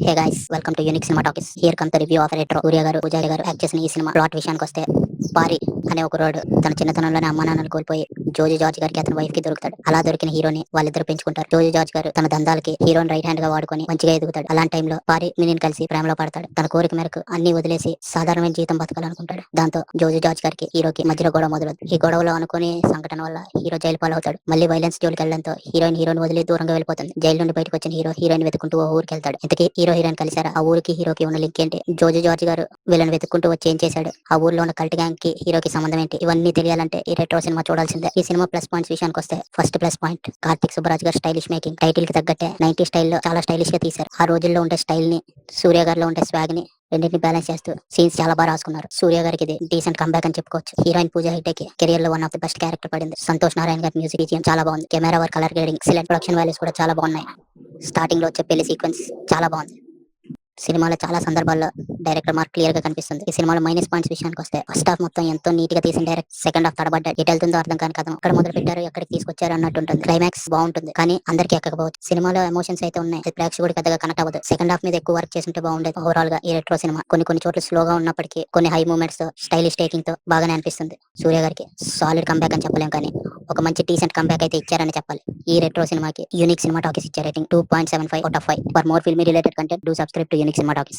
Hey guys, welcome to unique cinema talkies. Here come the review of Retro. Suriya garu, పూజారి గారు act చేసిన ఈ cinema plot విషయానికి వస్తే, పారి అనే ఒక రోడ్ తన చిన్నతనంలోనే అమ్మా నాన్నలు కోల్పోయి జోజీ జార్జ్ గారికి అతని వైఫ్ కి దొరుకుతాడు. అలా దొరికిన హీరోని వాళ్ళిద్దరు పెంచుకుంటారు. జోజీ జార్జ్ గారు తన దందాలకి హీరోని రైట్ హ్యాండ్ గా వాడుకొని మంచిగా ఎదుగుతాడు. అలాంటి టైంలో పారి మినిని కలిసి ప్రేమలో పడతాడు. తన కోరిక మేరకు అన్ని వదిలేసి సాధారణమైన జీవితం బతకాలనుకుంటాడు. దాంతో జోజీ జార్జ్ గారికి హీరోకి మధ్యలో గొడవ మొదలవుతుంది. ఈ గొడవలో అనుకునే సంఘటన వల్ల హీరో జైలు పాలవుతాడు. మళ్ళీ వైలెన్స్ జోలికి వెళ్లడంతో హీరోని వదిలి దూరంగా వెళ్ళిపోతుంది. జైలు నుండి బయటకు వచ్చిన హీరోయిన్ వెతుకుంటూ ఓ ఊరికి వెళ్తాడు. ఇంతకీ హీరోయిన్ కలిసారా? ఆ ఊరికి హీరోకి ఉన్న లింక్ ఏంటి? జోజీ జార్జ్ గారు వీళ్ళని వెతుక్కుంటూ వచ్చి ఏం చేశాడు? ఆ ఊర్లో ఉన్న కల్ట్ గ్యాంగ్ కి హీరోకి సంబంధం ఏంటి? ఇవన్నీ తెలియాలంటే ఈ రెట్రో సినిమా చూడాల్సిందే. ఈ సినిమా ప్లస్ పాయింట్స్ విషయానికి వస్తే, first plus point Karthik Subbaraj గారు స్టైలిష్ మేకింగ్. టైటిల్ కి తగ్గట్టే 90 స్టైల్లో చాలా స్టైలిష్ గా తీశారు. ఆ రోజుల్లో ఉండే స్టైల్ ని, సూర్య గారిలో ఉండే స్వాగ్ ని రెండింటిని బ్యాలెన్స్ చేస్తూ సీన్స్ చాలా బాగా రాసుకున్నారు. సూర్య గారికి ఇది డీసెంట్ కంబ్యాక్ అని చెప్పుకోవచ్చు. హీరోయిన్ పూజ హెగ్డే కి కెరియర్ లో one of the best character పడింది. సంతోష్ నారాయణ గారి మ్యూజిక్ BGM చాలా బాగుంది. Camera work, colour grading excellent. Production values కూడా చాలా బాగున్నాయి. స్టార్టింగ్ లో వచ్చే పెళ్లి సీక్వెన్స్ చాలా బాగుంది. సినిమాలో చాలా సందర్భాల్లో డైరెక్టర్ మార్క్ క్లియర్ గా కనిపిస్తుంది. ఈ సినిమాలో మైనస్ పాయింట్స్ విషయానికి వస్తే, ఫస్ట్ హాఫ్ మొత్తం ఎంతో నీట్ గా తీసిన డైరెక్ట్, సెకండ్ హాఫ్ తడబడ్డా ఎటు వెళ్తుందో అర్థం కాని కథ. ఎక్కడ మొదలు పెట్టారో ఎక్కడికి తీసుకొచ్చారో అన్నట్టు ఉంటుంది. క్లైమాక్స్ బాగుంటుంది కానీ అందరికీ ఎక్కకపోవచ్చు. సినిమాలో ఎమోషన్స్ అయితే ఉన్నాయి, అది ప్రేక్షకుడికి పెద్దగా కనెక్ట్ అవ్వదు. సెకండ్ హాఫ్ మీద ఎక్కువ వర్క్ చేస్తుంటే బాగుండేది. ఓవరాల్ గా ఈ రెట్రో సినిమా కొన్ని చోట్ల స్లోగా ఉన్నప్పటికీ కొన్ని హై మూమెంట్స్ తో, స్టైలిష్ టేకింగ్ తో బాగానే అనిపిస్తుంది. సూర్య గారికి సాలిడ్ కంబ్యాక్ అని చెప్పలేం కానీ ఒక మంచి డీసెంట్ కంబ్యాక్ అయితే ఇచ్చారని చెప్పాలి. ఈ రెట్రో సినిమాకి యూనిక్ సినిమా టాకీస్ ఇచ్చే rating 2.75 out of 5. For more filmy related content, do subscribe to unique cinema talkies.